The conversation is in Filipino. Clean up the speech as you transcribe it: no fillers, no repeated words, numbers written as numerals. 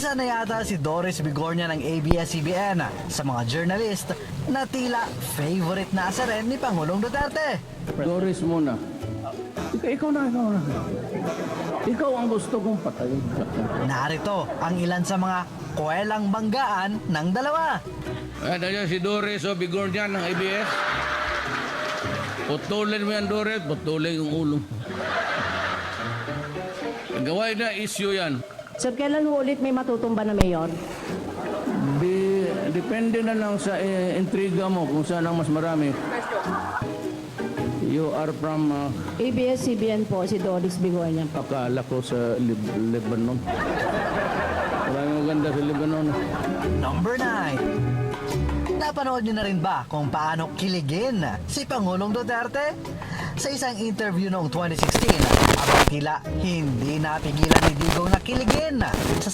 Isa na yata si Doris Bigornia ng ABS-CBN sa mga journalist na tila favorite na asa rin ni Pangulong Duterte. Doris muna. Ikaw na. Ikaw ang gusto kong patayin. Narito ang ilan sa mga kwelang banggaan ng dalawa. Nandiyan si Doris o Bigornia ng ABS. Putulin mo yan, Doris. Putulin yung ulo. Gawin na issue yan. Sir, kailan ho ulit may matutumba na mayor? Depende na lang sa intriga mo kung saan ang mas marami. You are from ABS-CBN po, si Doris Bigornia. akala ko sa Lebanon. Maraming maganda sa Lebanon. Number 9. Napanood niyo na rin ba kung paano kiligin si Pangulong Duterte? Sa isang interview noong 2016, abang tila hindi napigilan ni Digong na kiligin sa